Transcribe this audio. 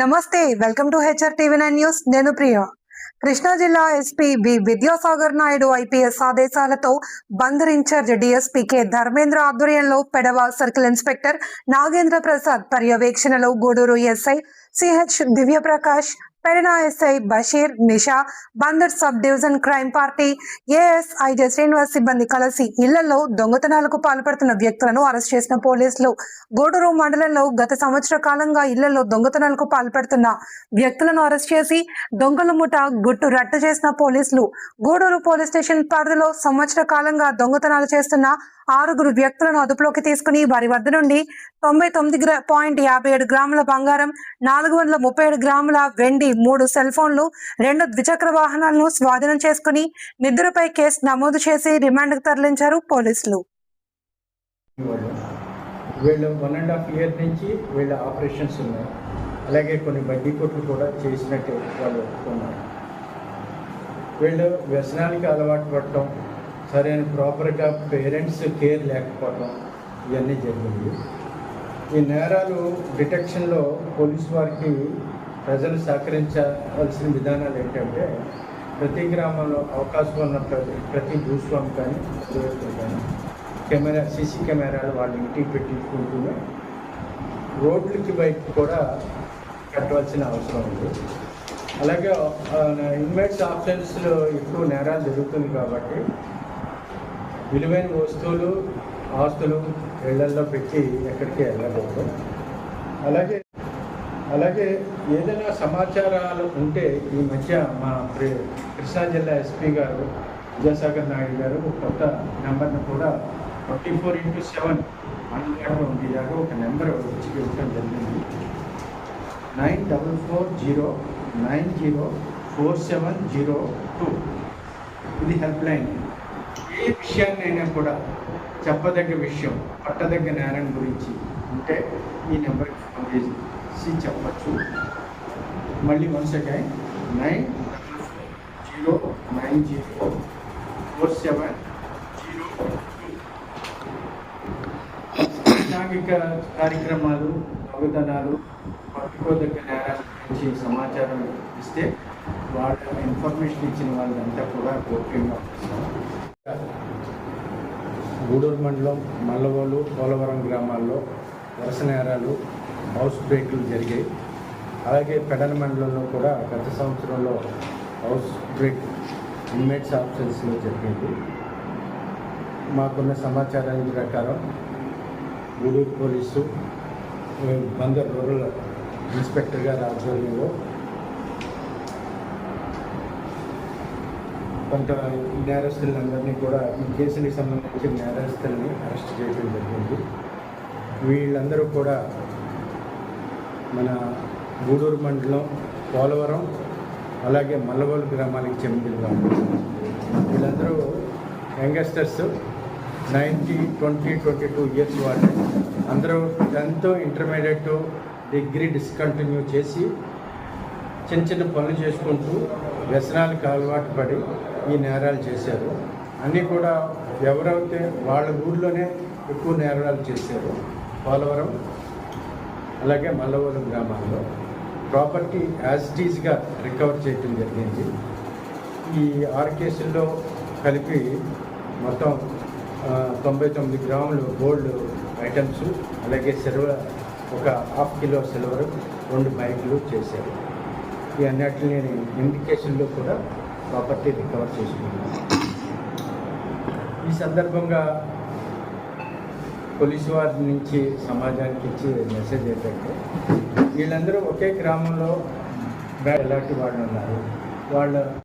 నమస్తే, welcome to HRTV9 news. నేను ప్రియ. కృష్ణా జిల్లా SP B Vidyasagar Naidu IPS ఆదేశాలతో Bandar incharge DSP K Dharmendra ఆధ్వర్యంలో పెడవ సర్కిల్ ఇన్స్పెక్టర్ నాగేంద్ర ప్రసాద్ పర్యవేక్షణలో Gudur SI CH Divyaprakash, Pedana SI Basheer, Nisha, Bandar sub division crime party ASI Srinivas సిబ్బంది కలిసి ఇళ్లలో దొంగతనాలకు పాల్పడుతున్న వ్యక్తులను అరెస్ట్ చేసిన పోలీసులు. గూడూరు మండలంలో గత సంవత్సర కాలంగా ఇళ్లలో దొంగతనాలకు పాల్పడుతున్న వ్యక్తులను అరెస్ట్ చేసి దొంగల ముఠ గుట్టు రట్టు చేసిన పోలీసులు. గూడూరు పోలీస్ స్టేషన్ పరిధిలో సంవత్సర కాలంగా దొంగతనాలు చేస్తున్న 6 వ్యక్తులను అదుపులోకి తీసుకుని వారి వద్ద నుండి 99.57 గ్రాముల బంగారం, 437 గ్రాముల వెండి, 3 సెల్ ఫోన్లు, 2 ద్విచక్ర వాహనాలను స్వాధీనం చేసుకుని నిద్రపై కేసు నమోదు చేసి రిమాండ్కు తరలించారు పోలీసులు. వీళ్ళు 1.5 year నుంచి వీళ్ళ ఆపరేషన్స్ ఉన్నాయి. అలాగే కొన్ని బడ్డీ కొట్లు కూడా చేసినట్టు వాళ్ళు ఉన్నారు. వీళ్ళు వ్యసనానికి అలవాటు పడటం, సరైన ప్రాపర్గా పేరెంట్స్ కేర్ లేకపోవడం, ఇవన్నీ జరిగింది. ఈ నేరాలు డిటెక్షన్లో పోలీసు వారికి ప్రజలు సహకరించవలసిన విధానాలు ఏంటంటే, ప్రతి గ్రామంలో అవకాశం ఉన్న ప్రతి భూస్వామి కానీ కానీ సీసీ కెమెరాలు వాళ్ళ ఇంటికి పెట్టించుకుంటూనే రోడ్లకి బయటకు కూడా కట్టవలసిన అవసరం ఉంది. అలాగే ఇన్మేట్స్ ఆప్షన్స్లో ఎక్కువ నేరాలు జరుగుతుంది కాబట్టి విలువైన వస్తువులు, ఆస్తులు ఇళ్లల్లో పెట్టి ఎక్కడికి వెళ్ళకూడదు. అలాగే ఏదైనా సమాచారాలు ఉంటే ఈ మధ్య మా కృష్ణా జిల్లా ఎస్పీ గారు విద్యాసాగర్ నాయుడు గారు కొత్త నెంబర్ని కూడా 24/7 అందుబాటులో ఉండేలాగా ఒక నెంబర్ వచ్చి ఇవ్వడం జరిగింది. 9490904702. ఇది హెల్ప్ లైన్. ఏ విషయాన్నైనా కూడా చెప్పదగ్గ విషయం, పట్టదగ్గ నేరం గురించి ఉంటే ఈ నెంబర్కి ఫోన్ చేసి చెప్పచ్చు. మళ్ళీ వన్స్ అగైన్ 9490904702. సాంఘిక కార్యక్రమాలు, దొంగతనాలు, పట్టుకోదగ్గ నేరాల గురించి సమాచారం ఇస్తే వాళ్ళ ఇన్ఫర్మేషన్ ఇచ్చిన వాళ్ళంతా కూడా గోప్యంగా గూడూరు మండలం మల్లవోలు, పోలవరం గ్రామాల్లో వరుస నేరాలు, హౌస్ బ్రేకులు జరిగాయి. అలాగే పెడన మండలంలో కూడా గత సంవత్సరంలో హౌస్ బ్రేక్ ఇన్మేట్స్ ఆప్షన్స్లో జరిగింది. మాకున్న సమాచారానికి ప్రకారం Gudur police Bandar rural inspector గారి ఆధ్వర్యంలో కొంత నేరస్తులందరినీ కూడా ఈ కేసులకు సంబంధించిన నేరస్తుల్ని అరెస్ట్ చేయడం జరిగింది. వీళ్ళందరూ కూడా మన గూడూరు మండలం, పోలవరం, అలాగే మల్లవోలు గ్రామానికి చెందిన వాళ్ళు. వీళ్ళందరూ యంగస్టర్స్, 19, 20, 22 ఇయర్స్ వాళ్ళు. అందరూ 10th, ఇంటర్మీడియట్, డిగ్రీ డిస్కంటిన్యూ చేసి చిన్న చిన్న పనులు చేసుకుంటూ వ్యసనాలకు అలవాటు పడి ఈ నేరాలు చేశారు. అన్నీ కూడా ఎవరైతే వాళ్ళ ఊళ్ళోనే ఎక్కువ నేరాలు చేశారు. పోలవరం అలాగే మల్లవోలు గ్రామాల్లో ప్రాపర్టీ యాజ్ ఇట్ ఈజ్గా రికవర్ చేయడం జరిగింది. ఈ 6 కేసుల్లో కలిపి మొత్తం 99 గ్రాములు గోల్డ్ ఐటమ్స్, అలాగే సిల్వర్ 1/2 కిలో సిల్వర్, 2 బైకులు చేశారు. ఈ అన్నిటిని ఇండికేషన్లో కూడా ప్రాపర్టీ రికవర్ చేసుకున్నాం. ఈ సందర్భంగా పోలీసు వారి నుంచి సమాజానికి ఇచ్చే మెసేజ్ ఏంటంటే, వీళ్ళందరూ ఒకే గ్రామంలో ఎలాంటి వాళ్ళు ఉన్నారు. వాళ్ళ